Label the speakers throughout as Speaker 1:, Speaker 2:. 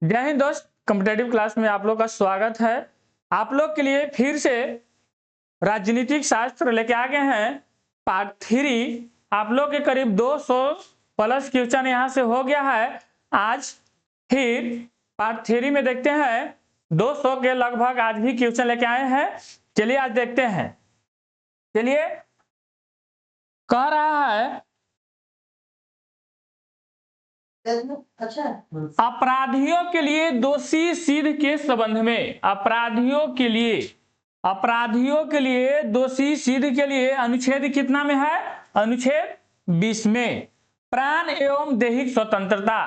Speaker 1: जय हिंद दोस्त, competitive class में आप लोग का स्वागत है। आप लोग के लिए फिर से राजनीतिक शास्त्र लेके आ गए हैं पार्ट 3। आप लोग के करीब 200 प्लस क्वेश्चन यहाँ से हो गया है। आज फिर पार्ट 3 में देखते हैं 200 के लगभग आज भी क्वेश्चन लेके आए हैं। चलिए आज देखते हैं। चलिए, कह रहा है अपराधियों के लिए दोषी सिद्ध के संबंध में, अपराधियों के लिए दोषी सिद्ध के लिए अनुच्छेद कितना में है? अनुच्छेद 20 में। प्राण एवं दैहिक स्वतंत्रता,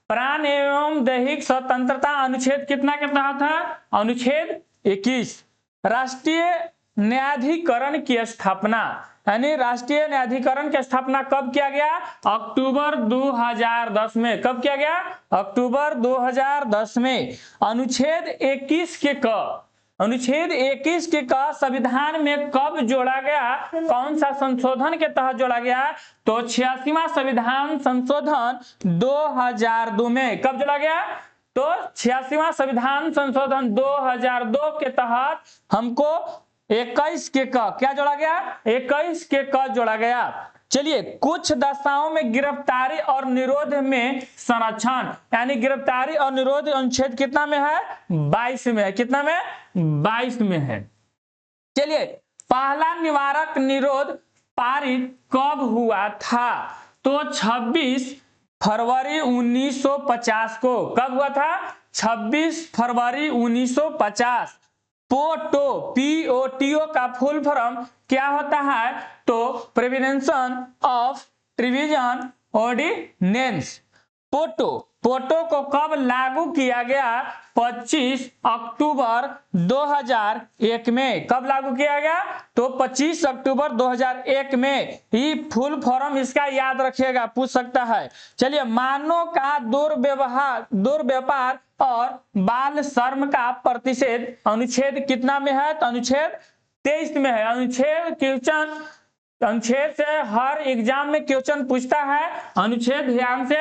Speaker 1: प्राण एवं दैहिक स्वतंत्रता अनुच्छेद कितना के तहत है? अनुच्छेद 21। राष्ट्रीय न्यायाधिकरण की स्थापना, यानी राष्ट्रीय न्यायाधिकरण की स्थापना कब किया गया? अक्टूबर 2010 में। कब किया गया? अक्टूबर 2010 में। अनुच्छेद 21 के अनुच्छेद 21 के संविधान में कब जोड़ा गया? कौन सा संशोधन के तहत जोड़ा गया? तो 86वां संविधान संशोधन 2002 में। कब जोड़ा गया? तो 86वां संविधान संशोधन 2002 के तहत हमको 21 के क्या जोड़ा गया? 21 के जोड़ा गया। चलिए, कुछ दशाओं में गिरफ्तारी और निरोध में संरक्षण, यानी गिरफ्तारी और निरोध अनुच्छेद कितना में है? 22 में है। कितना में? 22 में है। चलिए, पहला निवारक निरोध पारित कब हुआ था? तो 26 फरवरी 1950 को। कब हुआ था? 26 फरवरी 1950। POTO का फुल फॉर्म क्या होता है? तो प्रिवेंशन ऑफ ट्रिविजन ऑर्डिनेंस। पोटो को कब लागू किया गया? 25 अक्टूबर 2001 में। कब लागू किया गया? तो 25 अक्टूबर 2001 में। ये फुल फॉर्म इसका याद रखिएगा, पूछ सकता है। चलिए, मानव का दुर्व्यापार और बाल श्रम का प्रतिषेध अनुच्छेद कितना में है? तो अनुच्छेद 23 में है। अनुच्छेद से हर एग्जाम में क्वेश्चन पूछता है। अनुच्छेद ध्यान से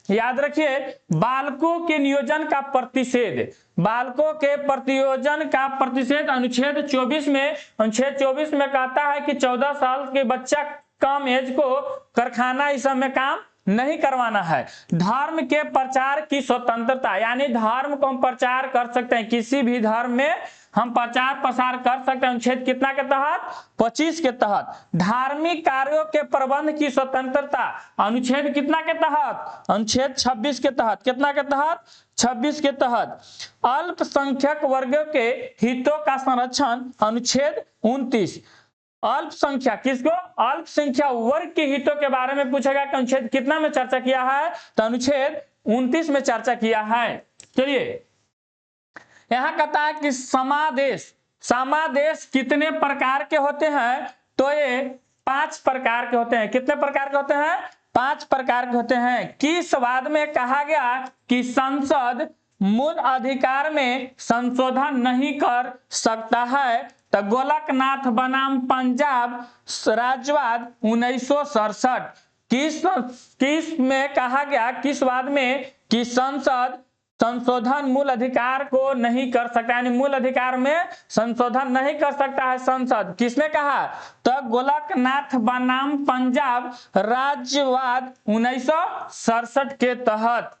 Speaker 1: याद रखिए। बालकों के नियोजन का प्रतिषेध, बालकों के प्रतियोजन का प्रतिषेध अनुच्छेद 24 में। अनुच्छेद 24 में कहता है कि 14 साल के बच्चा कम एज को कारखाना इस सब में काम नहीं करवाना है। धर्म के प्रचार की स्वतंत्रता, यानी धर्म को हम प्रचार कर सकते हैं, किसी भी धर्म में हम प्रचार प्रसार कर सकते हैं। अनुच्छेद कितना के तहत? 25 के तहत। धार्मिक कार्यों के प्रबंध की स्वतंत्रता अनुच्छेद कितना के तहत? अनुच्छेद 26 के तहत। कितना के तहत? 26 के तहत। अल्पसंख्यक वर्गों के हितों का संरक्षण अनुच्छेद 29। अल्पसंख्या किसको? अल्पसंख्यक वर्ग के हितों के बारे में पूछेगा कि अनुच्छेद कितना में चर्चा किया है? तो अनुच्छेद 29 में चर्चा किया है। चलिए, यहां कहता है कि समादेश कितने प्रकार के होते हैं? तो ये 5 प्रकार के होते हैं। कितने प्रकार के होते हैं? 5 प्रकार के होते हैं। किस वाद में कहा गया कि संसद मूल अधिकार में संशोधन नहीं कर सकता है? तो गोलकनाथ बनाम पंजाब राज्यवाद 1967। किस में कहा गया, किस वाद में कि संसद संशोधन मूल अधिकार को नहीं कर सकता, यानी मूल अधिकार में संशोधन नहीं कर सकता है संसद? किसने कहा? तो गोलकनाथ बनाम पंजाब राज्यवाद 1967 के तहत।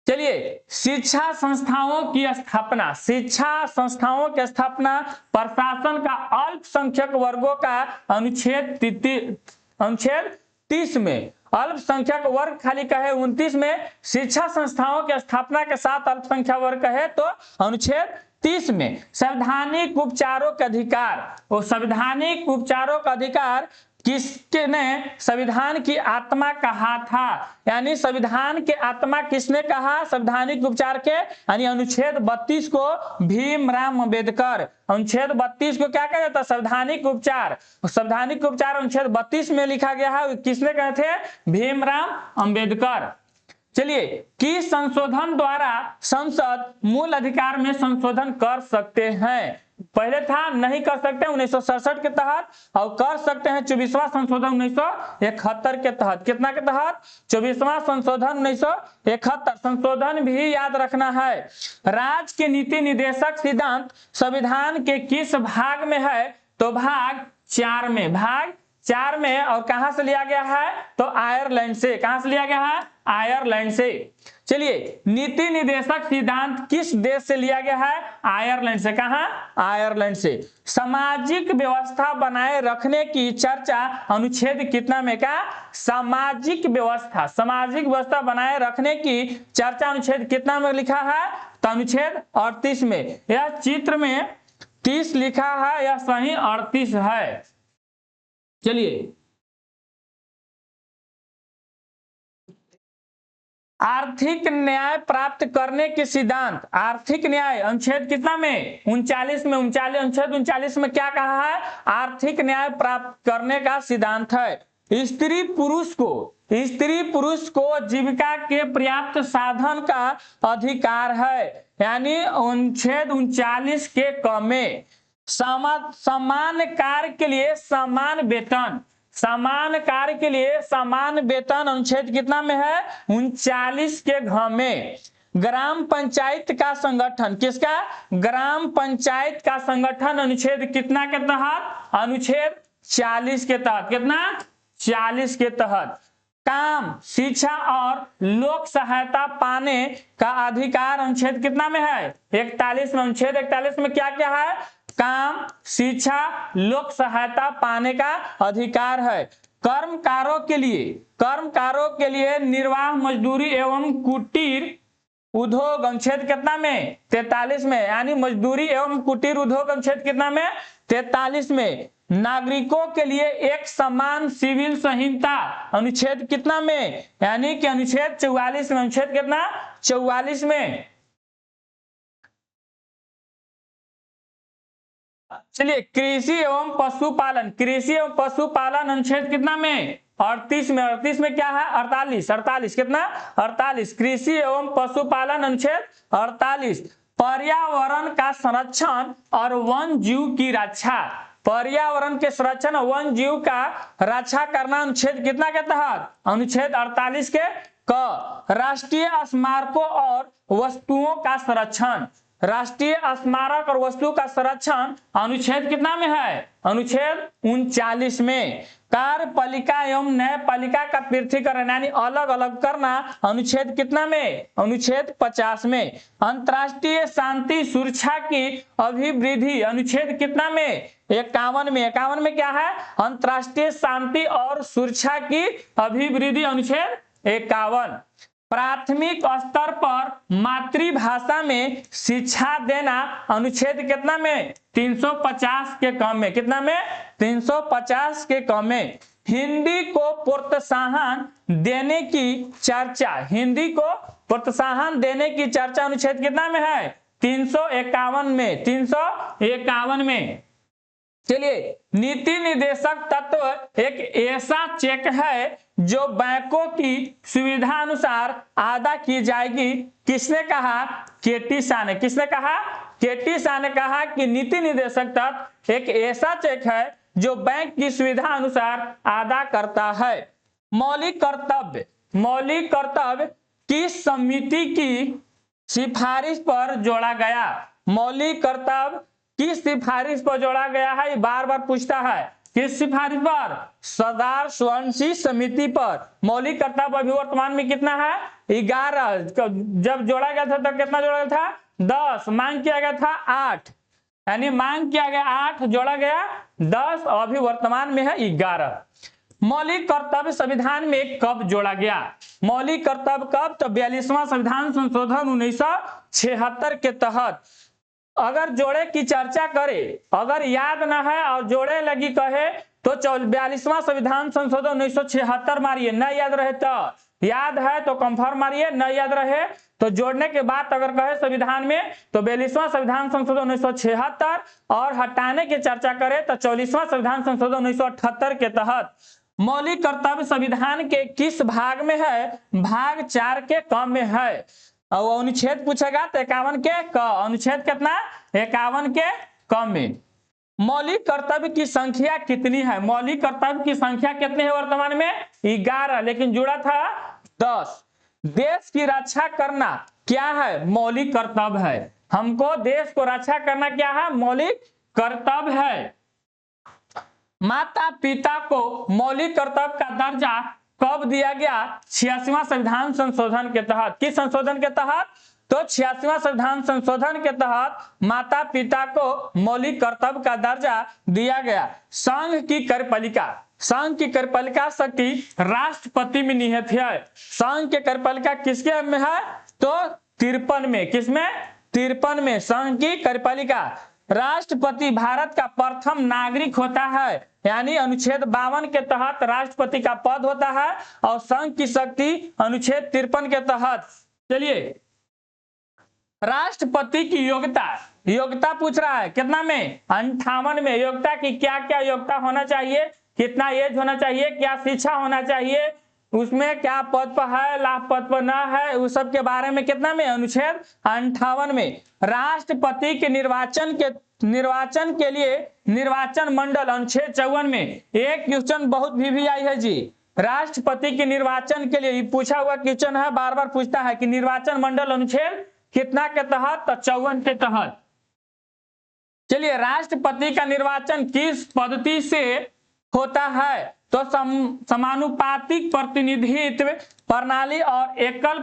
Speaker 1: चलिए, शिक्षा संस्थाओं की स्थापना, शिक्षा संस्थाओं की स्थापना प्रशासन का अल्पसंख्यक वर्गों का अनुच्छेद 30 में। अल्पसंख्यक वर्ग खाली कहे 29 में, शिक्षा संस्थाओं की स्थापना के साथ अल्पसंख्यक वर्ग कहे तो अनुच्छेद 30 में। संवैधानिक उपचारों के अधिकार, वो संवैधानिक उपचारों का अधिकार किसने संविधान की आत्मा कहा था? यानी संविधान की आत्मा किसने कहा संवैधानिक उपचार के? यानी अनुच्छेद 32 को भीमराव अंबेडकर। अनुच्छेद 32 को क्या कहा जाता है? संवैधानिक उपचार। संवैधानिक उपचार अनुच्छेद 32 में लिखा गया है। किसने कहे थे? भीमराव अंबेडकर। चलिए, कि संशोधन द्वारा संसद मूल अधिकार में संशोधन कर सकते हैं? पहले था नहीं कर सकते 1967 के तहत, और कर सकते हैं 24वां संशोधन 1971 के तहत। कितना के तहत? 24वां संशोधन 1971। संशोधन भी याद रखना है। राज्य के नीति निदेशक सिद्धांत संविधान के किस भाग में है? तो भाग 4 में, भाग 4 में। और कहां से लिया गया है? तो आयरलैंड से। कहां से लिया गया है? आयरलैंड से। चलिए, नीति निदेशक सिद्धांत किस देश से लिया गया है? आयरलैंड से। कहां? आयरलैंड से। सामाजिक व्यवस्था बनाए रखने की चर्चा अनुच्छेद कितना में का? सामाजिक व्यवस्था बनाए रखने की चर्चा अनुच्छेद कितना में लिखा है? तो अनुच्छेद 38 में। यह चित्र में 30 लिखा है, यह सही 38 है। चलिए, आर्थिक न्याय प्राप्त करने के सिद्धांत, आर्थिक न्याय अनुच्छेद कितना में? 39 में। अनुच्छेद 39 में क्या कहा है? आर्थिक न्याय प्राप्त करने का सिद्धांत है। स्त्री पुरुष को जीविका के पर्याप्त साधन का अधिकार है, यानी अनुच्छेद 39 के क में। समान कार्य के लिए समान वेतन, समान कार्य के लिए समान वेतन अनुच्छेद कितना में है? 39 के घ में। ग्राम पंचायत का संगठन, किसका? ग्राम पंचायत का संगठन अनुच्छेद कितना के तहत? अनुच्छेद 40 के तहत। कितना? 40 के तहत। काम, शिक्षा और लोक सहायता पाने का अधिकार अनुच्छेद कितना में है? 41 में। अनुच्छेद 41 में क्या क्या है? काम, शिक्षा, लोक सहायता पाने का अधिकार है। कर्मकारों के लिए निर्वाह मजदूरी एवं कुटीर उद्योग अनुच्छेद कितना में? 43 में। यानी मजदूरी एवं कुटीर उद्योग अनुच्छेद कितना में? 43 में। नागरिकों के लिए एक समान सिविल संहिता अनुच्छेद कितना में? यानी कि अनुच्छेद 44 में। अनुच्छेद कितना? 44 में। चलिए, कृषि एवं पशुपालन अनुच्छेद कितना में? 38 में। 38 में क्या है? 48। कितना? 48। कृषि एवं पशुपालन अनुच्छेद 48। पर्यावरण का संरक्षण और वन जीव की रक्षा, पर्यावरण के संरक्षण और वन जीव का रक्षा करना अनुच्छेद कितना के तहत? अनुच्छेद 48 के क। राष्ट्रीय स्मारकों और वस्तुओं का संरक्षण, राष्ट्रीय स्मारक और वस्तु का संरक्षण अनुच्छेद कितना में है? अनुच्छेद 39 में। कार्यपालिका एवं न्यायपालिका का पृथकीकरण यानी अलग अलग करना अनुच्छेद कितना में? अनुच्छेद 50 में। अंतर्राष्ट्रीय शांति सुरक्षा की अभिवृद्धि अनुच्छेद कितना में? 51 में। 51 में क्या है? अंतर्राष्ट्रीय शांति और सुरक्षा की अभिवृद्धि अनुच्छेद 51। प्राथमिक स्तर पर मातृभाषा में शिक्षा देना अनुच्छेद कितना में? 350 के कम में। कितना में? 350 के कम में। हिंदी को प्रोत्साहन देने की चर्चा, हिंदी को प्रोत्साहन देने की चर्चा अनुच्छेद कितना में है? 351 में। 351 में। चलिए, नीति निदेशक तत्व एक ऐसा चेक है जो बैंकों की सुविधा अनुसार अदा की जाएगी। किसने कहा? केटी शाह ने। किसने कहा? केटी शाह ने कहा कि नीति निदेशक तत्व एक ऐसा चेक है जो बैंक की सुविधा अनुसार अदा करता है। मौलिक कर्तव्य किस समिति की सिफारिश पर जोड़ा गया? मौलिक कर्तव्य किस सिफारिश पर जोड़ा गया है? बार बार पूछता है। किस सिफारिश पर? सरदार सोलंकी समिति पर। मौलिक कर्तव्य अभी वर्तमान में कितना है? 11। जब जोड़ा गया था तब कितना जोड़ा गया था? 10। मांग किया गया था 8, यानी मांग किया गया 8, जोड़ा गया 10, अभी वर्तमान में है 11। मौलिक कर्तव्य संविधान में कब जोड़ा गया? मौलिक कर्तव्य कब? तो 42वां संविधान संशोधन 1976 के तहत। अगर जोड़े की चर्चा करे, अगर याद ना है और जोड़े लगी कहे तो 42वां संविधान संशोधन 1976 मारिए। न याद रहे तो, याद है तो कंफर्म मारिए, न याद रहे तो जोड़ने के बाद अगर कहे संविधान में तो 42वां संविधान संशोधन 1976, और हटाने की चर्चा करे तो 44वां संविधान संशोधन 1978 के तहत। मौलिक कर्तव्य संविधान के किस भाग में है? भाग 4 के क में है। और अनुच्छेद पूछेगा तो 51 के क। अनुच्छेद कितना? 51 के कम है। मौलिक कर्तव्य की संख्या कितनी है? मौलिक कर्तव्य की संख्या कितनी है वर्तमान में? 11, लेकिन जुड़ा था 10। देश की रक्षा करना क्या है? मौलिक कर्तव्य है। हमको देश को रक्षा करना क्या है? मौलिक कर्तव्य है। माता पिता को मौलिक कर्तव्य का दर्जा कब दिया गया? 86वां संविधान संशोधन के तहत। किस संशोधन के तहत? तो 86वां संविधान संशोधन के तहत माता पिता को मौलिक कर्तव्य का दर्जा दिया गया। संघ की कार्यपालिका, संघ की कार्यपालिका शक्ति राष्ट्रपति में निहित है। संघ की कार्यपालिका किसके में है? तो 53 में। किसमें? 53 में संघ की कार्यपालिका। राष्ट्रपति भारत का प्रथम नागरिक होता है, यानी अनुच्छेद 52 के तहत राष्ट्रपति का पद होता है और संघ की शक्ति अनुच्छेद 53 के तहत। चलिए, राष्ट्रपति की योग्यता, योग्यता पूछ रहा है कितना में? 58 में। योग्यता की क्या क्या योग्यता होना चाहिए? कितना एज होना चाहिए? क्या शिक्षा होना चाहिए? उसमें क्या पद पर है, लाभ पद पर न है, उस सब के बारे में कितना में? अनुच्छेद 58 में। राष्ट्रपति के निर्वाचन के लिए निर्वाचन मंडल अनुच्छेद 54 में। एक क्वेश्चन बहुत भी आई है जी, राष्ट्रपति के निर्वाचन के लिए पूछा हुआ क्वेश्चन है, बार बार पूछता है कि निर्वाचन मंडल अनुच्छेद कितना के तहत? तो 54 के तहत। चलिए, राष्ट्रपति का निर्वाचन किस पद्धति से होता है? तो समानुपातिक प्रतिनिधित्व प्रणाली और एकल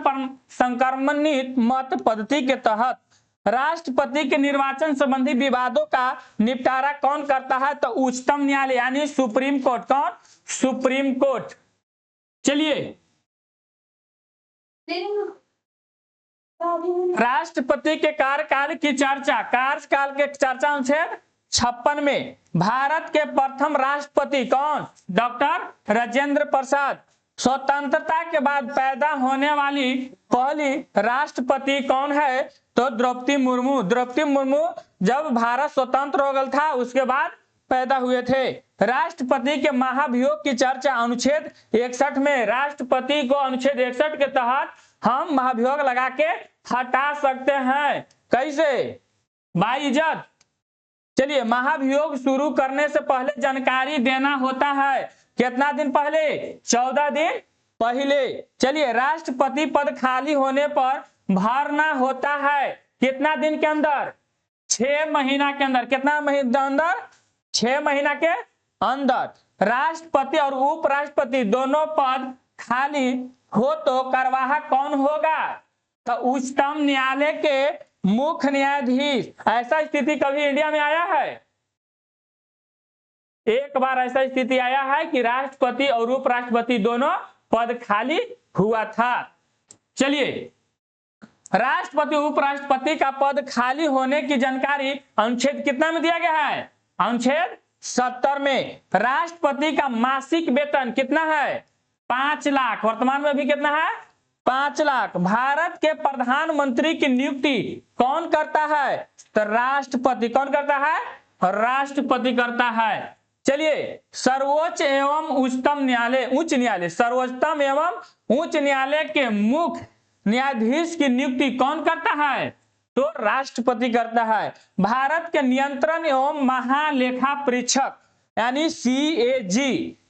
Speaker 1: संक्रमणित मत पद्धति के तहत। राष्ट्रपति के निर्वाचन संबंधी विवादों का निपटारा कौन करता है? तो उच्चतम न्यायालय यानी सुप्रीम कोर्ट। कौन? Supreme court. चलिए, राष्ट्रपति के कार्यकाल की चर्चा, कार्यकाल के चर्चा अनुच्छेद 56 में। भारत के प्रथम राष्ट्रपति कौन? डॉक्टर राजेंद्र प्रसाद। स्वतंत्रता के बाद पैदा होने वाली पहली राष्ट्रपति कौन है? तो द्रौपदी मुर्मू। द्रौपदी मुर्मू जब भारत स्वतंत्र हो गया था उसके बाद पैदा हुए थे। राष्ट्रपति के महाभियोग की चर्चा अनुच्छेद 61 में। राष्ट्रपति को अनुच्छेद 61 के तहत हम महाभियोग लगा के हटा सकते हैं। कैसे? बाई इज्जत। चलिए, महाभियोग शुरू करने से पहले जानकारी देना होता है। कितना दिन पहले? 14 दिन पहले। चलिए, राष्ट्रपति पद खाली होने पर भरना होता है कितना दिन के अंदर? 6 महीना के अंदर। कितना महीना अंदर? 6 महीना के अंदर। राष्ट्रपति और उपराष्ट्रपति दोनों पद खाली हो तो कार्यवाहक कौन होगा? तो उच्चतम न्यायालय के मुख्य न्यायाधीश। ऐसा स्थिति कभी इंडिया में आया है? एक बार ऐसा स्थिति आया है कि राष्ट्रपति और उपराष्ट्रपति दोनों पद खाली हुआ था। चलिए, राष्ट्रपति उपराष्ट्रपति का पद खाली होने की जानकारी अनुच्छेद कितना में दिया गया है? अनुच्छेद 70 में। राष्ट्रपति का मासिक वेतन कितना है? 5 लाख। वर्तमान में भी कितना है? 5 लाख। भारत के प्रधानमंत्री की नियुक्ति कौन करता है? तो राष्ट्रपति। कौन करता है? राष्ट्रपति करता है। चलिए, सर्वोच्च एवं उच्चतम न्यायालय, उच्च न्यायालय, सर्वोच्चतम एवं उच्च न्यायालय के मुख्य न्यायाधीश की नियुक्ति कौन करता है? तो राष्ट्रपति करता है। भारत के नियंत्रण एवं महालेखा परीक्षक यानी CAG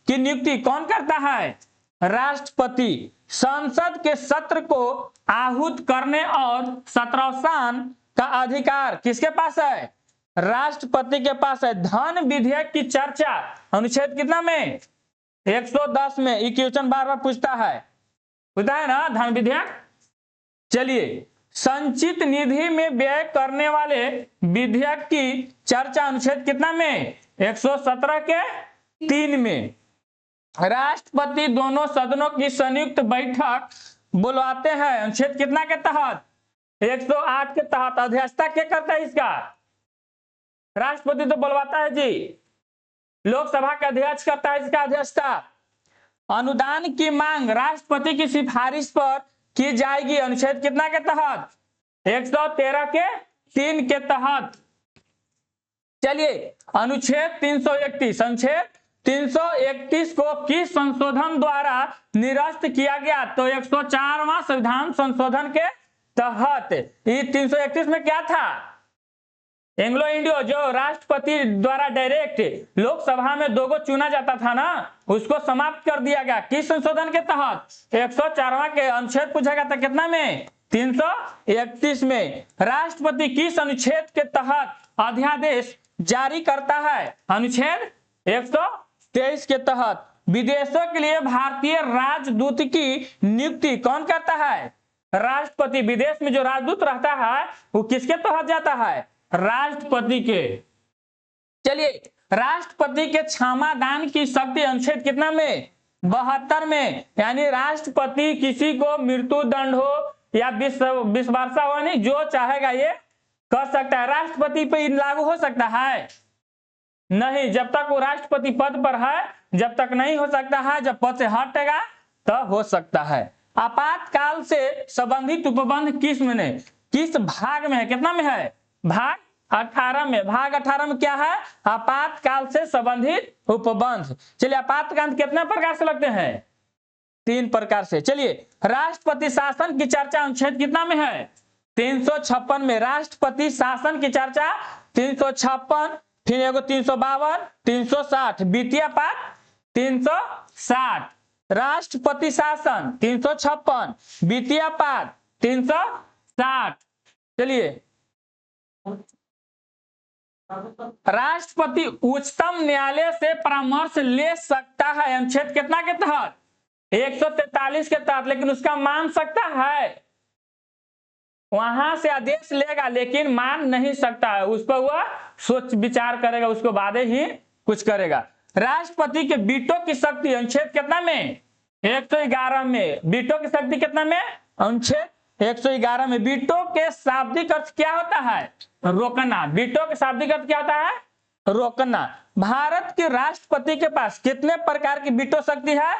Speaker 1: की नियुक्ति कौन करता है? राष्ट्रपति। संसद के सत्र को आहूत करने और सत्रावसान का अधिकार किसके पास है? राष्ट्रपति के पास है। धन विधेयक की चर्चा अनुच्छेद कितना में? 110 में। ये क्वेश्चन बार बार पूछता है ना, धन विधेयक। चलिए, संचित निधि में व्यय करने वाले विधेयक की चर्चा अनुच्छेद कितना में? 117 के 3 में। राष्ट्रपति दोनों सदनों की संयुक्त बैठक बुलवाते हैं अनुच्छेद कितना के तहत? 108 के तहत। अध्यक्षता क्या करता है इसका? राष्ट्रपति तो बुलवाता है जी। लोकसभा का अध्यक्ष करता है इसका अध्यक्षता। अनुदान की मांग राष्ट्रपति की सिफारिश पर की जाएगी अनुच्छेद कितना के तहत? 113 के 3 के तहत। चलिए, अनुच्छेद 331, अनुच्छेद 331 को किस संशोधन द्वारा निरस्त किया गया? तो 104वां संविधान संशोधन के तहत। ये 331 में क्या था? एंग्लो इंडियो जो राष्ट्रपति द्वारा डायरेक्ट लोकसभा में 2 चुना जाता था ना, उसको समाप्त कर दिया गया। किस संशोधन के तहत? 104वां के अनुच्छेद पूछा गया था कितना में? 331 में। राष्ट्रपति किस अनुच्छेद के तहत अध्यादेश जारी करता है? अनुच्छेद 123 के तहत। विदेशों के लिए भारतीय राजदूत की नियुक्ति कौन करता है? राष्ट्रपति। विदेश में जो राजदूत रहता है वो किसके तहत जाता है? राष्ट्रपति के। चलिए, राष्ट्रपति के क्षमादान की शक्ति अनुच्छेद कितना में? 72 में। यानी राष्ट्रपति किसी को मृत्यु दंड हो या 20 वर्षा हो, नहीं जो चाहेगा ये कर सकता है। राष्ट्रपति पे लागू हो सकता है? नहीं, जब तक वो राष्ट्रपति पद पर है, जब तक नहीं हो सकता है। जब पद से हटेगा तो हो सकता है। आपातकाल से संबंधित उपबंध किस भाग में है? कितना में है? भाग 18 में। भाग 18 में क्या है? आपातकाल से संबंधित उपबंध। चलिए, आपातकाल कितने प्रकार से लगते हैं? 3 प्रकार से। चलिए, राष्ट्रपति शासन की चर्चा अनुच्छेद कितना में है? 356 में। राष्ट्रपति शासन की चर्चा 356, फिर एगो 352, 360, वित्तीय पाठ 360। राष्ट्रपति शासन 356, वित्तीय पाठ 360। चलिए, राष्ट्रपति उच्चतम न्यायालय से परामर्श ले सकता है अनुच्छेद कितना के तहत? 143 के तहत। लेकिन उसका मान सकता है, वहां से आदेश लेगा लेकिन मान नहीं सकता है। उस पर वह सोच विचार करेगा, उसको बाद ही कुछ करेगा। राष्ट्रपति के वीटो की शक्ति अनुच्छेद कितना में? 111 में। वीटो की शक्ति कितना में? अनुच्छेद 111 में। वीटो के शाब्दिक अर्थ क्या होता है? रोकना। वीटो के शाब्दिक अर्थ क्या होता है? रोकना। भारत के राष्ट्रपति के पास कितने प्रकार की वीटो शक्ति है?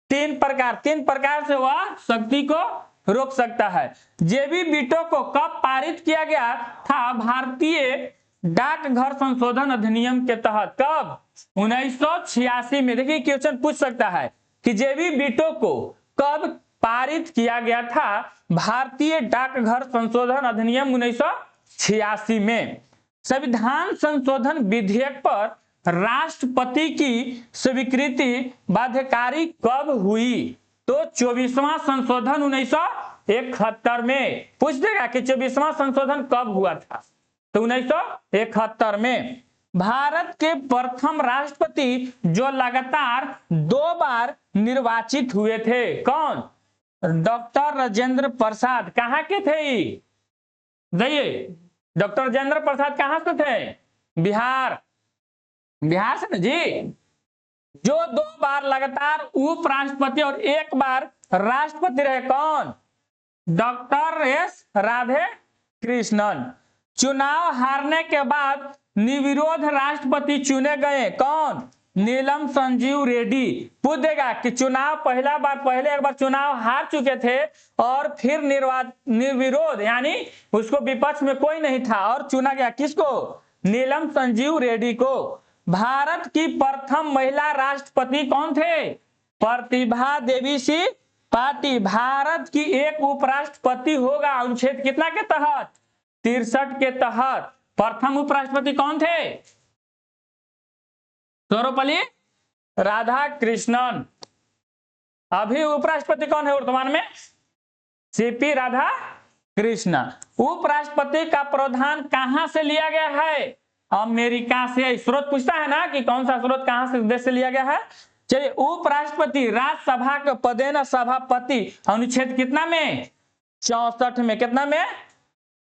Speaker 1: 3 प्रकार। 3 प्रकार से वह शक्ति को रोक सकता है। जेबी वीटो को कब पारित किया गया था? भारतीय डाकघर संशोधन अधिनियम के तहत। कब? 1986 में। देखिए, क्वेश्चन पूछ सकता है कि जेबी वीटो को कब पारित किया गया था? भारतीय डाकघर संशोधन अधिनियम 1986 में। संविधान संशोधन विधेयक पर राष्ट्रपति की स्वीकृति बाध्यकारी कब हुई? तो 24वां संशोधन 1971 में। पूछ देगा कि 24वां संशोधन कब हुआ था? तो 1971 में। भारत के प्रथम राष्ट्रपति जो लगातार 2 बार निर्वाचित हुए थे, कौन? डॉक्टर राजेंद्र प्रसाद। कहाँ के थे? जाइए, डॉक्टर राजेंद्र प्रसाद कहाँ से थे? बिहार। बिहार से ना जी। जो 2 बार लगातार उपराष्ट्रपति और 1 बार राष्ट्रपति रहे, कौन? Doctor S Radhe Krishnan. चुनाव हारने के बाद निर्विरोध राष्ट्रपति चुने गए, कौन? नीलम संजीव रेड्डी। पूछ देगा कि चुनाव पहले एक बार चुनाव हार चुके थे और फिर निर्विरोध, यानी उसको विपक्ष में कोई नहीं था और चुना गया। किसको? नीलम संजीव रेड्डी को। भारत की प्रथम महिला राष्ट्रपति कौन थे? प्रतिभा देवी सिंह पाटिल। भारत की एक उपराष्ट्रपति होगा अनुच्छेद कितना के तहत? 63 के तहत। प्रथम उपराष्ट्रपति कौन थे? सर्वपल्ली राधाकृष्णन। अभी उपराष्ट्रपति कौन है वर्तमान में? सीपी राधाकृष्णन। उपराष्ट्रपति का प्रावधान कहां से लिया गया है? अमेरिका से। स्रोत पूछता है ना कि कौन सा स्रोत कहां से देश से लिया गया है। चलिए, उपराष्ट्रपति राज्यसभा के पदेन सभापति अनुच्छेद कितना में? 64 में। कितना में?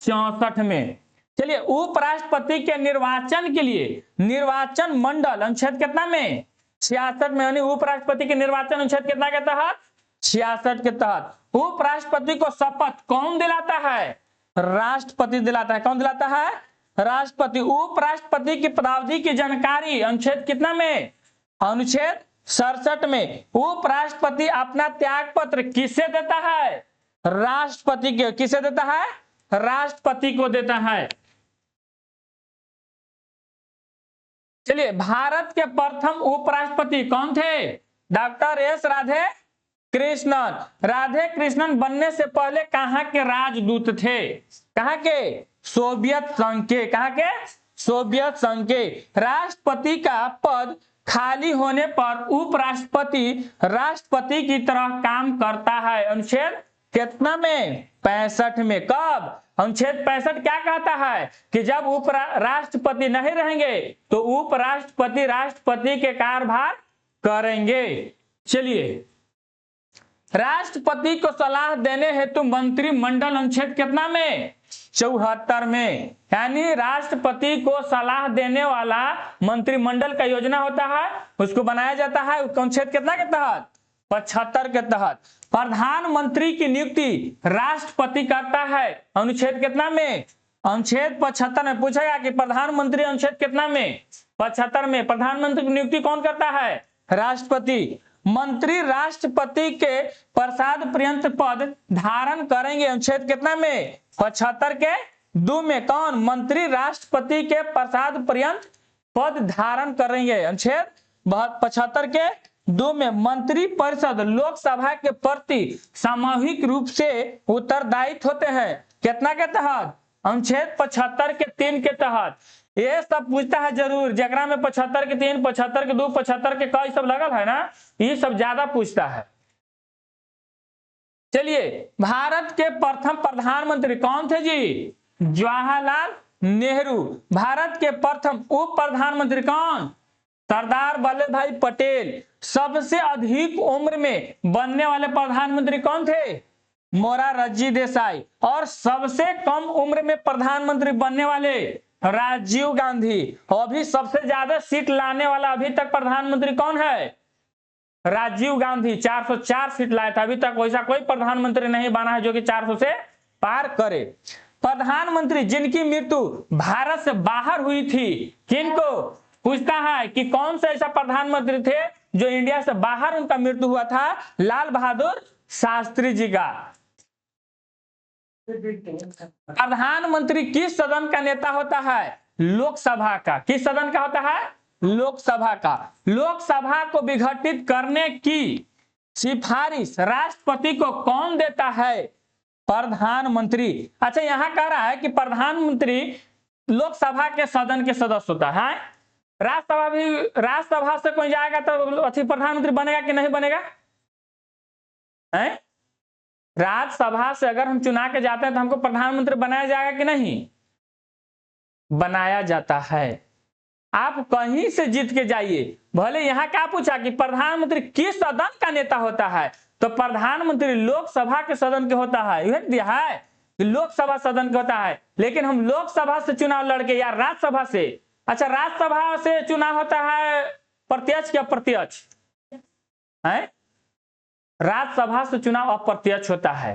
Speaker 1: 64 में। चलिए, उपराष्ट्रपति के निर्वाचन के लिए निर्वाचन मंडल अनुच्छेद कितना में? 66 में। यानी उपराष्ट्रपति के निर्वाचन अनुच्छेद कितना के तहत? 66 के तहत। उपराष्ट्रपति को शपथ कौन दिलाता है? राष्ट्रपति दिलाता है। कौन दिलाता है? राष्ट्रपति। उपराष्ट्रपति की पदावधि की जानकारी अनुच्छेद कितना में? अनुच्छेद 67 में। उपराष्ट्रपति अपना त्याग पत्र किसे देता है? राष्ट्रपति के। किसे देता है? राष्ट्रपति को देता है। चलिए, भारत के प्रथम उपराष्ट्रपति कौन थे? Doctor S Radhakrishnan. Radhakrishnan बनने से पहले कहां के राजदूत थे? कहां के? सोवियत संघ के, कहा के, सोवियत संघ के। राष्ट्रपति का पद खाली होने पर उपराष्ट्रपति राष्ट्रपति की तरह काम करता है। अनुच्छेद कितना में? 65 में। कब? अनुच्छेद 65 क्या कहता है कि जब राष्ट्रपति नहीं रहेंगे तो उपराष्ट्रपति राष्ट्रपति के कार्यभार करेंगे। चलिए, राष्ट्रपति को सलाह देने हेतु मंत्रिमंडल अनुच्छेद कितना में? 74 में। यानी राष्ट्रपति को सलाह देने वाला मंत्रिमंडल का योजना होता है, उसको बनाया जाता है अनुच्छेद कितना के तहत? 75 के तहत। प्रधानमंत्री की नियुक्ति राष्ट्रपति करता है, अनुच्छेद कितना में? अनुच्छेद 75 में। पूछेगा कि प्रधानमंत्री अनुच्छेद कितना में? 75 में। प्रधानमंत्री की नियुक्ति कौन करता है? राष्ट्रपति। मंत्री राष्ट्रपति के प्रसाद पर्यंत पद धारण करेंगे, अनुच्छेद कितना में? 75 के 2 में। कौन? मंत्री राष्ट्रपति के प्रसाद पर्यंत पद धारण करेंगे, अनुच्छेद 75 के 2 में। मंत्री परिषद लोकसभा के प्रति सामूहिक रूप से उत्तरदायित्व होते हैं, कितना के तहत? अनुच्छेद 75 के 3 के तहत। ये सब पूछता है जरूर, जगरा में 75 के 3, 75 के 2, 75 के कई सब लगल है ना, ये सब ज्यादा पूछता है। चलिए, भारत के प्रथम प्रधानमंत्री कौन थे जी? जवाहरलाल नेहरू। भारत के प्रथम उप प्रधानमंत्री कौन? सरदार वल्लभ भाई पटेल। सबसे अधिक उम्र में बनने वाले प्रधानमंत्री कौन थे? मोरारजी देसाई। और सबसे कम उम्र में प्रधानमंत्री बनने वाले राजीव गांधी। और अभी सबसे ज्यादा सीट लाने वाला अभी तक प्रधानमंत्री कौन है? राजीव गांधी। 404 सीट लाया था, अभी तक वैसा कोई प्रधानमंत्री नहीं बना है जो कि 400 से पार करे। प्रधानमंत्री जिनकी मृत्यु भारत से बाहर हुई थी, किनको पूछता है कि कौन सा ऐसा प्रधानमंत्री थे जो इंडिया से बाहर उनका मृत्यु हुआ था? लाल बहादुर शास्त्री जी का। प्रधानमंत्री किस सदन का नेता होता है? लोकसभा का। किस सदन का होता है? लोकसभा का। लोकसभा को विघटित करने की सिफारिश राष्ट्रपति को कौन देता है? प्रधानमंत्री। अच्छा, यहां कह रहा है कि प्रधानमंत्री लोकसभा के सदन के सदस्य होता है। राज्यसभा से कोई जाएगा तो अच्छी प्रधानमंत्री बनेगा कि नहीं बनेगा? है? राज्यसभा से अगर हम चुना के जाते हैं तो हमको प्रधानमंत्री बनाया जाएगा कि नहीं? बनाया जाता है। आप कहीं से जीत के जाइए, भले यहां क्या पूछा कि प्रधानमंत्री किस सदन का नेता होता है, तो प्रधानमंत्री लोकसभा के सदन के होता है। यह दिया है कि लोकसभा सदन का होता है। लेकिन हम लोकसभा से चुनाव लड़के या राज्यसभा से, अच्छा राज्यसभा से चुनाव होता है प्रत्यक्ष या अप्रत्यक्ष? है? राज्यसभा से चुनाव अप्रत्यक्ष होता है।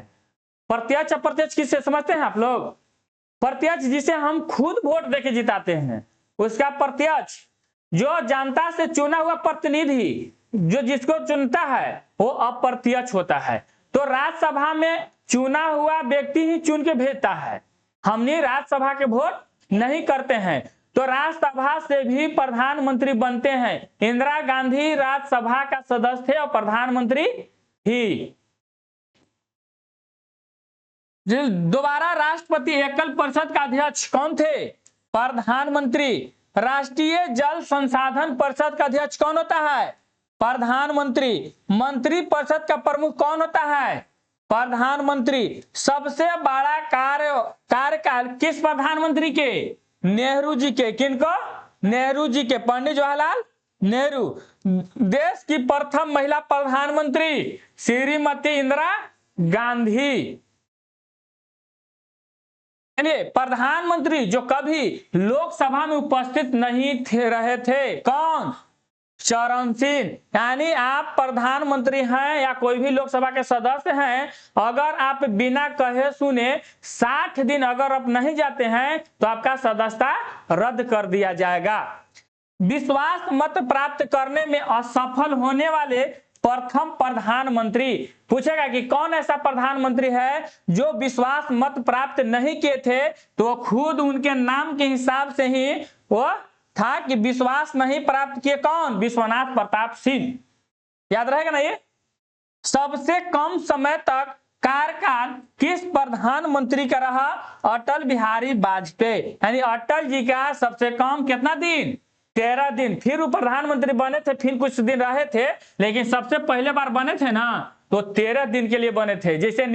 Speaker 1: प्रत्यक्ष अप्रत्यक्ष किससे समझते हैं आप लोग? प्रत्यक्ष जिसे हम खुद वोट देके जिताते हैं उसका प्रत्यक्ष। जो जनता से चुना हुआ प्रतिनिधि जो जिसको चुनता है वो अप्रत्यक्ष होता है। तो राज्यसभा में चुना हुआ व्यक्ति ही चुन के भेजता है, हमने राज्यसभा के वोट नहीं करते हैं। तो राज्यसभा से भी प्रधानमंत्री बनते हैं। इंदिरा गांधी राज्यसभा का सदस्य थे और प्रधानमंत्री ही। दोबारा राष्ट्रपति एकल परिषद का अध्यक्ष कौन थे? प्रधानमंत्री। राष्ट्रीय जल संसाधन परिषद का अध्यक्ष कौन होता है? प्रधानमंत्री। मंत्री परिषद का प्रमुख कौन होता है? प्रधानमंत्री। सबसे बड़ा कार्यकाल किस प्रधानमंत्री के? नेहरू जी के। किनको? नेहरू जी के, पंडित जवाहरलाल नेहरू। देश की प्रथम महिला प्रधानमंत्री श्रीमती इंदिरा गांधी। प्रधानमंत्री जो कभी लोकसभा में उपस्थित नहीं रहे थे, कौन? चरण सिंह। यानी आप प्रधानमंत्री हैं या कोई भी लोकसभा के सदस्य हैं, अगर आप बिना कहे सुने 60 दिन अगर आप नहीं जाते हैं तो आपका सदस्यता रद्द कर दिया जाएगा। विश्वास मत प्राप्त करने में असफल होने वाले प्रथम प्रधानमंत्री। पूछेगा कि कौन ऐसा प्रधानमंत्री है जो विश्वास मत प्राप्त नहीं किए थे, तो खुद उनके नाम के हिसाब से ही वो था कि विश्वास नहीं प्राप्त किए। कौन? विश्वनाथ प्रताप सिंह। याद रहेगा ना ये? सबसे कम समय तक कार्यकाल किस प्रधानमंत्री का रहा? अटल बिहारी वाजपेयी। यानी अटल जी का सबसे कम कितना दिन? 13 दिन। फिर वो प्रधानमंत्री बने थे, फिर कुछ दिन रहे थे, लेकिन सबसे पहले बार बने थे ना तो 13 दिन के लिए बने थे। जैसे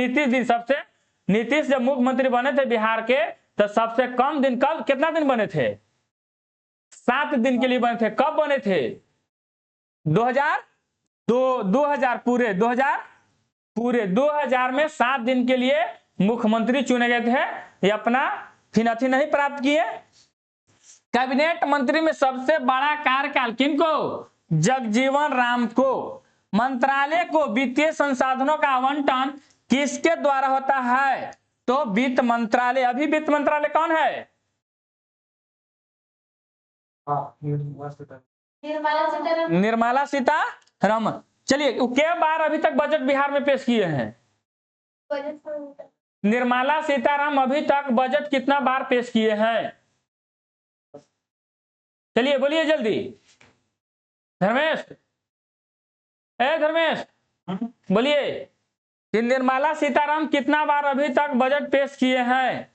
Speaker 1: नीतीश जब मुख्यमंत्री बने थे बिहार के तो सबसे कम दिन कब कितना दिन बने थे? 7 दिन के लिए बने थे। कब बने थे? 2000 पूरे 2000 में 7 दिन के लिए मुख्यमंत्री चुने गए थे। ये अपना फिनथी नहीं प्राप्त किए। कैबिनेट मंत्री में सबसे बड़ा कार्यकाल किनको? जगजीवन राम को। मंत्रालय को वित्तीय संसाधनों का आवंटन किसके द्वारा होता है? तो वित्त मंत्रालय। अभी वित्त मंत्रालय कौन है? निर्मला सीतारमण। चलिए, के बार अभी तक बजट बिहार में पेश किए हैं? निर्मला सीतारमण अभी तक बजट कितना बार पेश किए हैं? चलिए बोलिए जल्दी। धर्मेश बोलिए कि निर्मला सीतारमण कितना बार अभी तक बजट पेश किए हैं?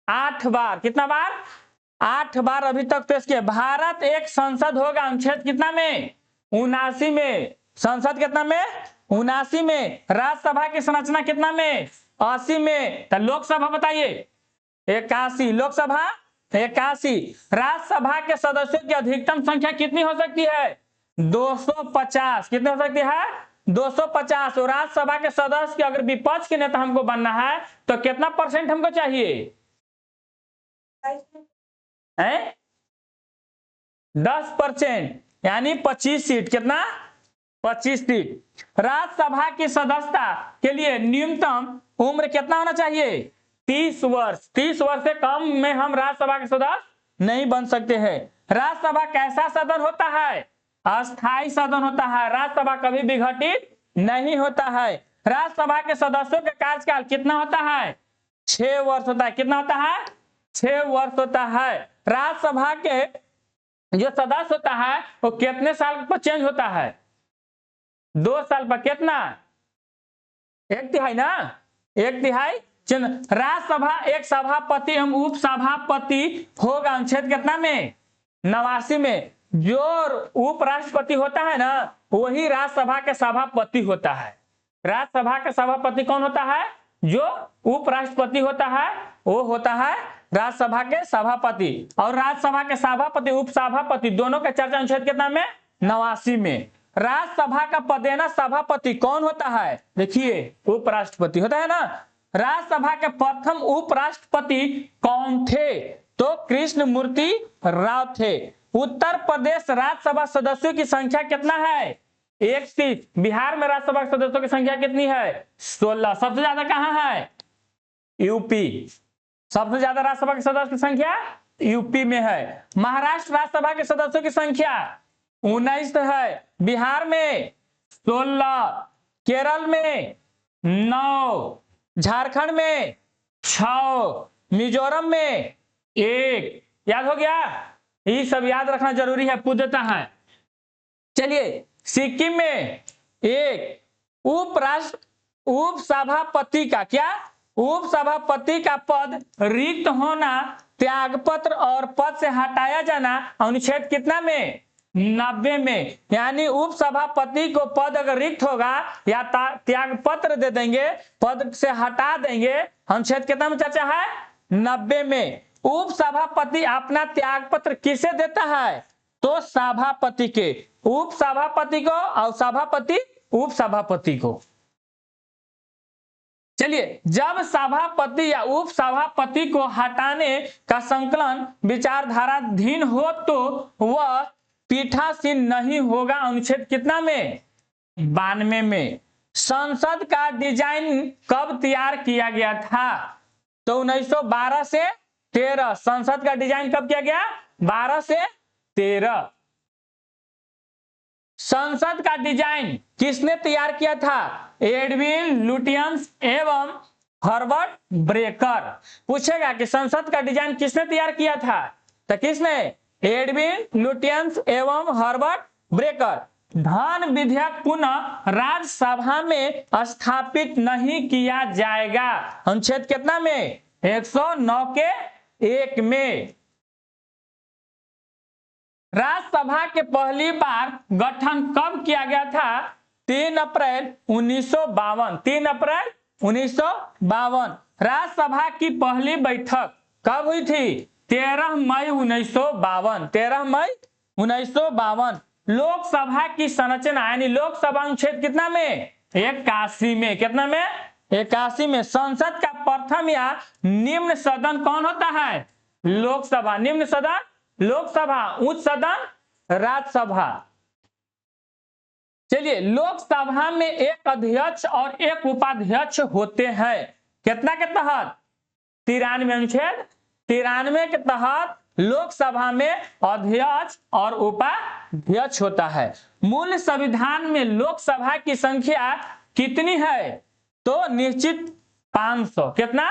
Speaker 1: 8 बार। कितना बार? 8 बार अभी तक पेश किए। भारत एक संसद होगा अनुच्छेद कितना में? 79 में। संसद कितना में? 79 में। राज्यसभा की संरचना कितना में? 80 में। तो लोकसभा बताइए? 81। लोकसभा 81। राज्यसभा के सदस्यों की अधिकतम संख्या कितनी हो सकती है? 250। कितनी हो सकती है? 250। और राज्यसभा के सदस्य के अगर विपक्ष के नेता हमको बनना है तो कितना % हमको चाहिए? 10%, यानी 25 सीट। कितना? 25 सीट। राज्यसभा की सदस्यता के लिए न्यूनतम उम्र कितना होना चाहिए? 30 वर्ष। 30 वर्ष से कम में हम राज्यसभा के सदस्य नहीं बन सकते हैं। राज्यसभा कैसा सदन होता है? अस्थायी सदन होता है। राज्यसभा कभी विघटित नहीं होता है। राज्यसभा के सदस्यों का कार्यकाल कितना होता है? 6 वर्ष होता है। कितना होता है? 6 वर्ष होता है। राज्यसभा के जो सदस्य होता है वो कितने साल पर चेंज होता है? 2 साल पर। कितना? 1/3 ना? 1/3 राज्यसभा एक सभापति एवं उप सभापति होगा अनुच्छेद कितना में? 89 में। जो उपराष्ट्रपति होता है ना वही राज्यसभा के सभापति होता है। राज्यसभा के सभापति कौन होता है? जो उपराष्ट्रपति होता है वो होता है राज्यसभा के सभापति। और राज्यसभा के सभापति उप सभापति दोनों का चर्चा अनुच्छेद कितना में? 89 में। राज्यसभा का पदेना सभापति कौन होता है? देखिए, उपराष्ट्रपति होता है ना। राज्यसभा के प्रथम उपराष्ट्रपति कौन थे? तो कृष्णमूर्ति राव थे। उत्तर प्रदेश राज्यसभा सदस्यों की संख्या कितना है? 1 सीट। बिहार में राज्यसभा सदस्यों की संख्या कितनी है? 16। सबसे ज्यादा कहां है? यूपी। सबसे ज्यादा राज्यसभा के सदस्य की संख्या यूपी में है। महाराष्ट्र राज्यसभा के सदस्यों की संख्या 19 है। बिहार में 16, केरल में 9, झारखंड में 6, मिजोरम में 1। याद हो गया? ये सब याद रखना जरूरी है, पूछ देता है। चलिए, सिक्किम में 1। उप सभापति का क्या? उप सभापति का पद रिक्त होना, त्यागपत्र और पद से हटाया जाना अनुच्छेद कितना में? 90 में। यानी उप सभापति को पद अगर रिक्त होगा या त्यागपत्र दे देंगे, पद से हटा देंगे, अनुच्छेद कितना में चर्चा है? 90 में। उप सभापति अपना त्यागपत्र किसे देता है? तो सभापति के। उप सभापति को और सभापति उप सभापति को। चलिए, जब सभापति या उप सभापति को हटाने का संकलन विचारधाराधीन हो तो वह पीठासीन नहीं होगा अनुच्छेद कितना में? 92 में। संसद का डिजाइन कब तैयार किया गया था? तो 1912 से 13। संसद का डिजाइन कब किया गया? 12 से 13। संसद का डिजाइन किसने तैयार किया था? एडविन लुटियंस एवं हर्बर्ट ब्रेकर। पूछेगा कि संसद का डिजाइन किसने तैयार किया था? तो किसने? एडविन लुटियंस एवं हर्बर्ट ब्रेकर। धन विधेयक पुनः राज्यसभा में स्थापित नहीं किया जाएगा। अनुच्छेद कितना में? 109 के 1 में। राज्यसभा के पहली बार गठन कब किया गया था? 3 अप्रैल 1952। 3 अप्रैल 1952। राज्यसभा की पहली बैठक कब हुई थी? 13 मई 1952। 13 मई 1952। लोकसभा की संरचना यानी लोकसभा अनुच्छेद कितना में? 81 में। कितना में? 81 में। संसद का प्रथम या निम्न सदन कौन होता है? लोकसभा। निम्न सदन लोकसभा, उच्च सदन राज्यसभा। चलिए, लोकसभा में एक अध्यक्ष और एक उपाध्यक्ष होते हैं। कितना के तहत? 93 अनुच्छेद 93 के तहत लोकसभा में अध्यक्ष और उपाध्यक्ष होता है। मूल संविधान में लोकसभा की संख्या कितनी है? तो निश्चित 500। कितना?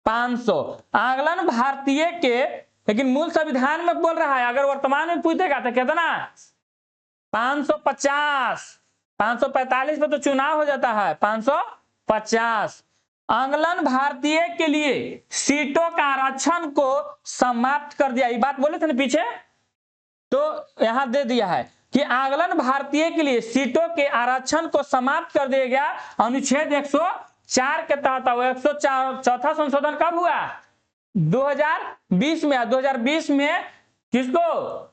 Speaker 1: 500। आकलन भारतीय के, लेकिन मूल संविधान में बोल रहा है, अगर वर्तमान में पूछेगा तो कितना? 550। 545 पे तो चुनाव हो जाता है। 550। आकलन भारतीय के लिए सीटों का आरक्षण को समाप्त कर दिया। ये बात बोले थे ना पीछे, तो यहां दे दिया है कि आकलन भारतीय के लिए सीटों के आरक्षण को समाप्त कर दिया गया अनुच्छेद 104 के तहत। 104 संशोधन कब हुआ? 2020 में। 2020 में किसको?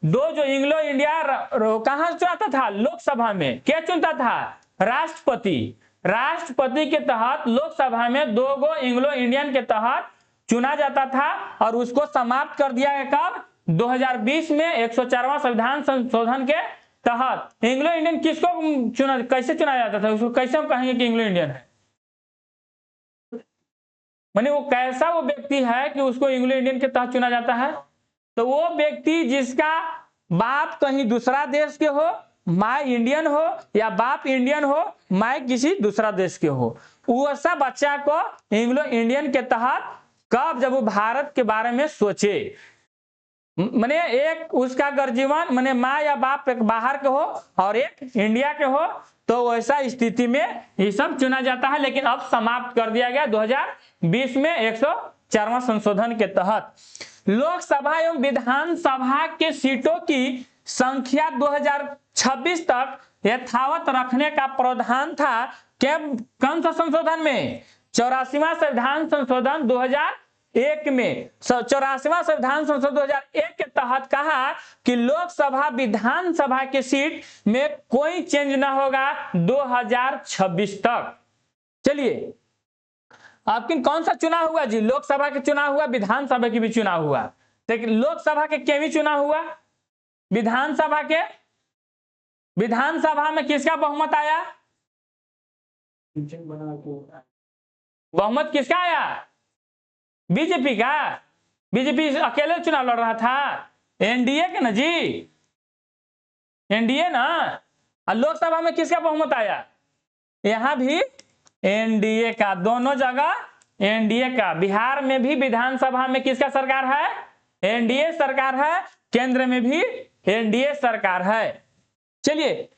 Speaker 1: दो जो एंग्लो इंडिया कहां चुनाता था? लोकसभा में। क्या चुनता था? राष्ट्रपति। राष्ट्रपति के तहत लोकसभा में 2 गो एंग्लो इंडियन के तहत चुना जाता था और उसको समाप्त कर दिया गया कब? 2020 में 104वां संविधान संशोधन के तहत। एंग्लो इंडियन किसको चुना, कैसे चुना जाता था? उसको कैसे हम कहेंगे कि एंग्लो इंडियन है? माने वो कैसा वो व्यक्ति है कि उसको एंग्लो इंडियन के तहत चुना जाता है? तो वो व्यक्ति जिसका बाप कहीं दूसरा देश के हो, माँ इंडियन हो, या बाप इंडियन हो, माँ किसी दूसरा देश के हो, वो सब बच्चा को एंग्लो इंडियन के तहत कब? जब वो भारत के बारे में सोचे। माने एक उसका गर्जीवन माने माँ या बाप एक बाहर के हो और एक इंडिया के हो, तो वैसा स्थिति में ये सब चुना जाता है। लेकिन अब समाप्त कर दिया गया 2020 में 104वां संशोधन के तहत। लोकसभा एवं विधानसभा के सीटों की संख्या 2026 तक यथावत रखने का प्रावधान था। कौन सा संशोधन में? 84वां संविधान संशोधन 2001 में। 84वां संविधान संशोधन 2001 के तहत कहा कि लोकसभा विधानसभा के सीट में कोई चेंज न होगा 2026 तक। चलिए, आपकी कौन सा चुनाव हुआ जी? लोकसभा के चुनाव हुआ, विधानसभा की भी चुनाव हुआ। लेकिन लोकसभा के क्या भी चुनाव हुआ? विधानसभा के? विधानसभा में किसका बहुमत आया? बहुमत किसका आया? बीजेपी का। बीजेपी अकेले चुनाव लड़ रहा था। एनडीए के ना जी, एनडीए ना। और लोकसभा में किसका बहुमत आया? यहां भी एनडीए का। दोनों जगह एनडीए का। बिहार में भी विधानसभा में किसका सरकार है? एनडीए सरकार है। केंद्र में भी एनडीए सरकार है। चलिए,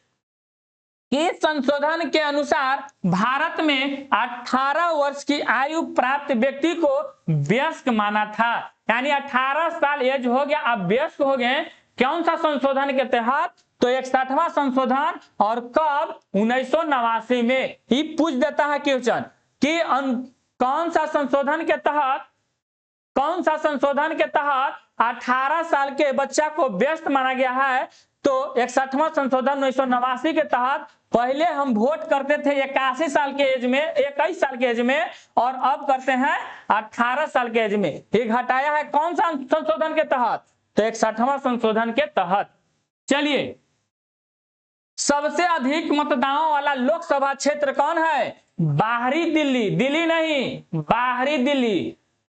Speaker 1: इस संशोधन के अनुसार भारत में 18 वर्ष की आयु प्राप्त व्यक्ति को वयस्क माना था। यानी 18 साल एज हो गया, अब वयस्क हो गए। कौन सा संशोधन के तहत? तो 61वां संशोधन। और कब? 1989 में। ही पूछ देता है क्वेश्चन कि कौन सा संशोधन के तहत, कौन सा संशोधन के तहत 18 साल के बच्चा को व्यस्त माना गया है? तो 61वां संशोधन 1989 के तहत। पहले हम वोट करते थे 81 साल के एज में, 21 साल के एज में, और अब करते हैं 18 साल के एज में। ये घटाया है कौन सा संशोधन के तहत? तो 61वां संशोधन के तहत। चलिए, सबसे अधिक मतदाताओं वाला लोकसभा क्षेत्र कौन है? बाहरी दिल्ली। दिल्ली नहीं, बाहरी दिल्ली।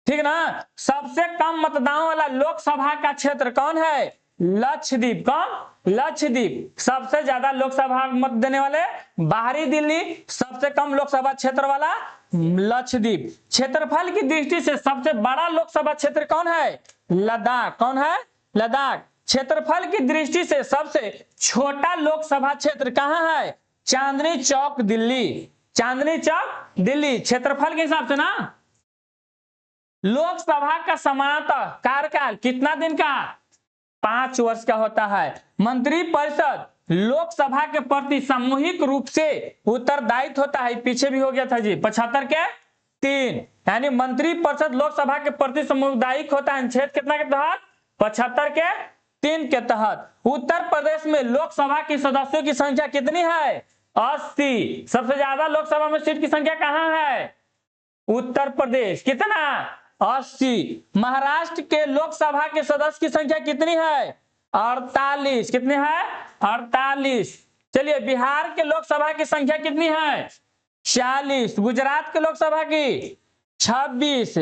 Speaker 1: ठीक ना। सबसे कम मतदाताओं वाला लोकसभा का क्षेत्र कौन है? लक्षद्वीप। कौन? लक्षद्वीप। सबसे ज्यादा लोकसभा मत देने वाले बाहरी दिल्ली, सबसे कम लोकसभा क्षेत्र वाला लक्षद्वीप। क्षेत्रफल की दृष्टि से सबसे बड़ा लोकसभा क्षेत्र कौन है? लद्दाख। कौन है? लद्दाख। क्षेत्रफल की दृष्टि से सबसे छोटा लोकसभा क्षेत्र कहां है? चांदनी चौक दिल्ली। चांदनी चौक दिल्ली। क्षेत्रफल के हिसाब से ना। लोकसभा का सामान्यतः कार्यकाल कितना दिन का? 5 वर्ष का होता है। मंत्रिपरिषद लोकसभा के प्रति सामूहिक रूप से उत्तरदायित्व होता है। पीछे भी हो गया था जी, 75 के 3, यानी मंत्रिपरिषद लोकसभा के प्रति सामुदायिक होता है। अनुच्छेद कितना के तहत? 75 के 3 के तहत। उत्तर प्रदेश में लोकसभा की सदस्यों की संख्या कितनी है? 80। सबसे ज्यादा लोकसभा में सीट की संख्या कहां है? उत्तर प्रदेश। कितना? 80। महाराष्ट्र के लोकसभा के सदस्य की संख्या कितनी है? 48। कितनी है? 48। चलिए, बिहार के लोकसभा की संख्या कितनी है? 40। गुजरात के लोकसभा की 26।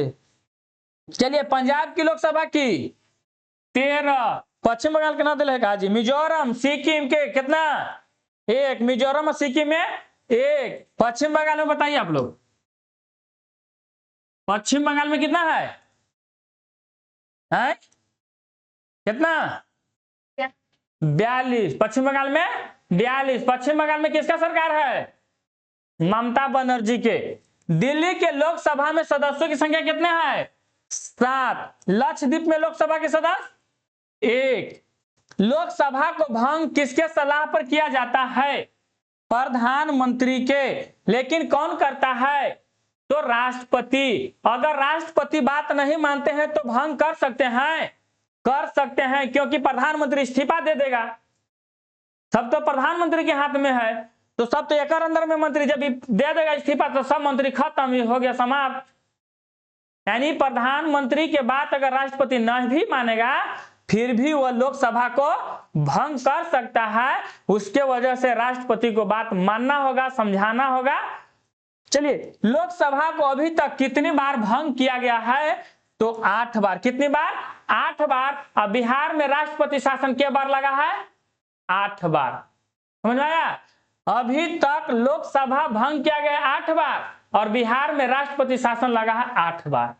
Speaker 1: चलिए, पंजाब की लोकसभा की 13। पश्चिम बंगाल के ना दिल है कहा जी। मिजोरम सिक्किम के कितना? 1। मिजोरम और सिक्किम में 1। पश्चिम बंगाल में बताइए आप लोग, पश्चिम बंगाल में कितना है? कितना? 42। पश्चिम बंगाल में 42। पश्चिम बंगाल में किसका सरकार है? ममता बनर्जी के। दिल्ली के लोकसभा में सदस्यों की संख्या कितने हैं? 7। लक्षद्वीप में लोकसभा के सदस्य 1। लोकसभा को भंग किसके सलाह पर किया जाता है? प्रधानमंत्री के। लेकिन कौन करता है? तो राष्ट्रपति। अगर राष्ट्रपति बात नहीं मानते हैं तो भंग कर सकते हैं, क्योंकि प्रधानमंत्री इस्तीफा दे देगा। सब तो प्रधानमंत्री के हाथ में है, तो सब तो एक अंदर में मंत्री जब दे देगा इस्तीफा तो सब मंत्री खत्म, हो गया, समाप्त। यानी प्रधानमंत्री के बात अगर राष्ट्रपति नहीं भी मानेगा फिर भी वह लोकसभा को भंग कर सकता है। उसके वजह से राष्ट्रपति को बात मानना होगा, समझाना होगा। चलिए, लोकसभा को अभी तक कितनी बार भंग किया गया है? तो 8 बार। कितनी बार? 8 बार। अब बिहार में राष्ट्रपति शासन के बार लगा है? 8 बार। समझ में आया? अभी तक लोकसभा भंग किया गया 8 बार और बिहार में राष्ट्रपति शासन लगा है 8 बार।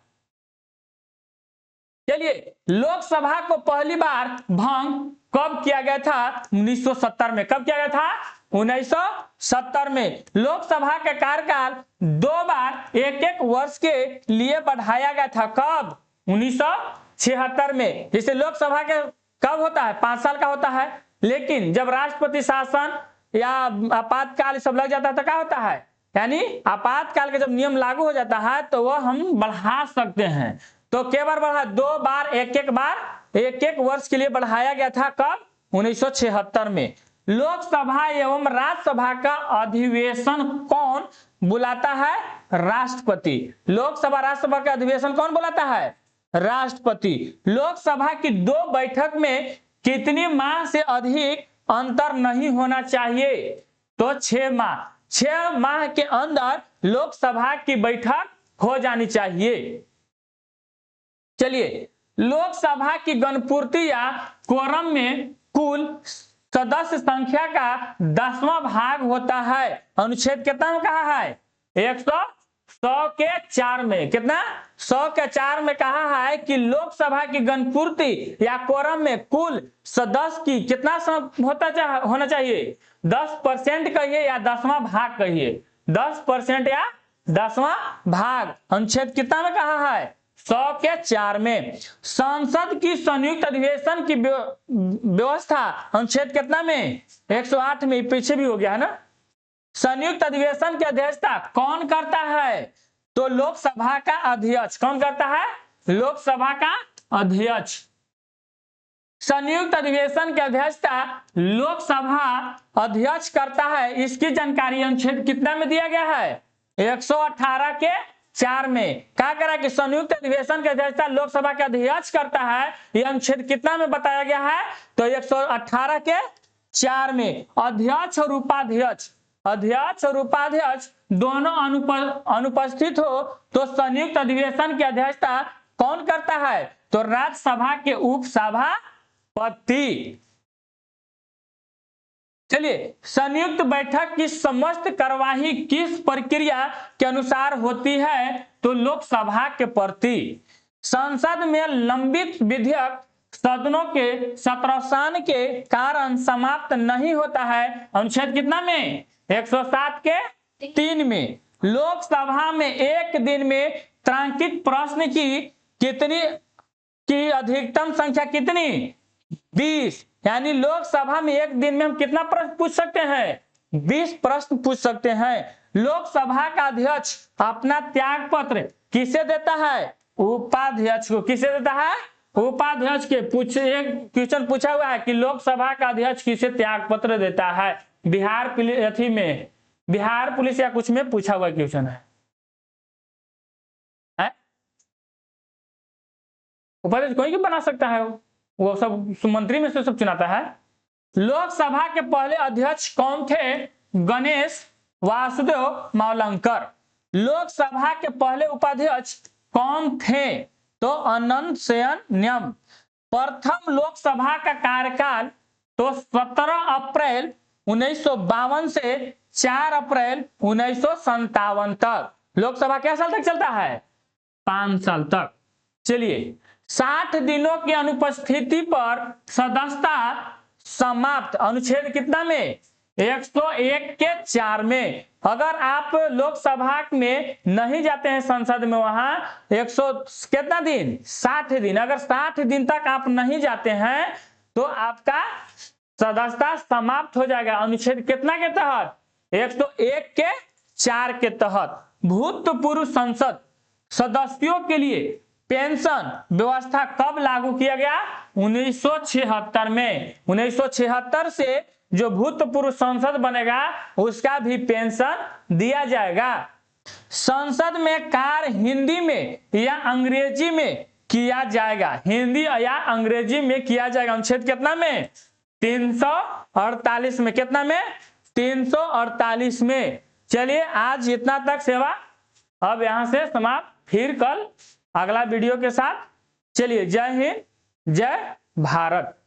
Speaker 1: चलिए, लोकसभा को पहली बार भंग कब किया गया था? 1970 में। कब किया गया था? 1970 में। लोकसभा का कार्यकाल 2 बार 1-1 वर्ष के लिए बढ़ाया गया था। कब? 1976 में। जैसे लोकसभा के कब होता है? 5 साल का होता है, लेकिन जब राष्ट्रपति शासन या आपातकाल सब लग जाता है तो क्या होता है? यानी आपातकाल का जब नियम लागू हो जाता है तो वह हम बढ़ा सकते हैं। तो कै बार बढ़ा? 2 बार 1-1 बार 1-1 वर्ष के लिए बढ़ाया गया था। कब? 1976 में। लोकसभा एवं राज्यसभा का अधिवेशन कौन बुलाता है? राष्ट्रपति। लोकसभा राज्यसभा का अधिवेशन कौन बुलाता है? राष्ट्रपति। लोकसभा की 2 बैठक में कितनी माह से अधिक अंतर नहीं होना चाहिए? तो 6 माह। 6 माह के अंदर लोकसभा की बैठक हो जानी चाहिए। चलिए, लोकसभा की गणपूर्ति या कोरम में कुल सदस्य संख्या का 10वां भाग होता है। अनुच्छेद कितना में कहा है? 100 के 4 में। कितना? 100 के 4 में कहा है कि लोकसभा की गणपूर्ति या कोरम में कुल सदस्य की कितना होना चाहिए? 10% कहिए या 10वां भाग कहिए। 10% या 10वां भाग। अनुच्छेद कितना में कहा है? 100 के 4 में। संसद की संयुक्त अधिवेशन की व्यवस्था अनुच्छेद कितना में? 108 में। पीछे भी हो गया है ना। संयुक्त अधिवेशन की अध्यक्षता कौन करता है? तो लोकसभा का अध्यक्ष। कौन करता है? लोकसभा का अध्यक्ष। संयुक्त अधिवेशन की अध्यक्षता लोकसभा अध्यक्ष करता है। इसकी जानकारी अनुच्छेद कितना में दिया गया है? 118 के 4 में। क्या करा कि संयुक्त अधिवेशन की अध्यक्षता लोकसभा के अध्यक्ष करता है। यह अनुच्छेद कितना में बताया गया है? तो 118 के 4 में। अध्यक्ष और उपाध्यक्ष, अध्यक्ष और उपाध्यक्ष दोनों अनुपस्थित हो तो संयुक्त अधिवेशन की अध्यक्षता कौन करता है? तो राज्यसभा के उपसभापति। चलिए, संयुक्त बैठक की समस्त कार्यवाही किस प्रक्रिया के अनुसार होती है? तो लोकसभा के प्रति। संसद में लंबित विधेयक सदनों के सत्रावसान के कारण समाप्त नहीं होता है। अनुच्छेद कितना में? 107 के 3 में। लोकसभा में एक दिन में तारांकित प्रश्न की कितनी की अधिकतम संख्या कितनी? 20। यानी लोकसभा में एक दिन में हम कितना प्रश्न पूछ सकते हैं? 20 प्रश्न पूछ सकते हैं। लोकसभा का अध्यक्ष अपना त्याग पत्र किसे देता है? उपाध्यक्ष को। किसे देता है? उपाध्यक्ष के। एक क्वेश्चन पूछा हुआ है कि लोकसभा का अध्यक्ष किसे त्याग पत्र देता है? बिहार पुलिस या कुछ में पूछा हुआ क्वेश्चन है। उपाध्यक्ष कोई भी बना सकता है, वो सब मंत्री में से सब चुनाता है। लोकसभा के पहले अध्यक्ष कौन थे? गणेश वासुदेव मावलंकर। लोकसभा के पहले उपाध्यक्ष कौन थे? तो अनंत शयन न्यम। प्रथम लोकसभा का कार्यकाल तो 17 अप्रैल 1952 से 4 अप्रैल 1957 तक। लोकसभा क्या साल तक चलता है? 5 साल तक। चलिए, 60 दिनों की अनुपस्थिति पर सदस्यता समाप्त। अनुच्छेद कितना में? 101 के 4 में। अगर आप लोकसभा में नहीं जाते हैं संसद में, वहां 100 कितना दिन? 60 दिन। अगर 60 दिन तक आप नहीं जाते हैं तो आपका सदस्यता समाप्त हो जाएगा। अनुच्छेद कितना के तहत? 101 के 4 के तहत। भूतपूर्व संसद सदस्यों के लिए पेंशन व्यवस्था कब लागू किया गया? 1976 में। 1976 से जो भूतपूर्व संसद बनेगा उसका भी पेंशन दिया जाएगा। संसद में कार्य हिंदी में या अंग्रेजी में किया जाएगा। हिंदी या अंग्रेजी में किया जाएगा। अनुच्छेद कितना में? 348 में। कितना में? 348 में। चलिए, आज इतना तक सेवा। अब यहां से समाप्त, फिर कल अगला वीडियो के साथ। चलिए, जय हिंद, जय भारत।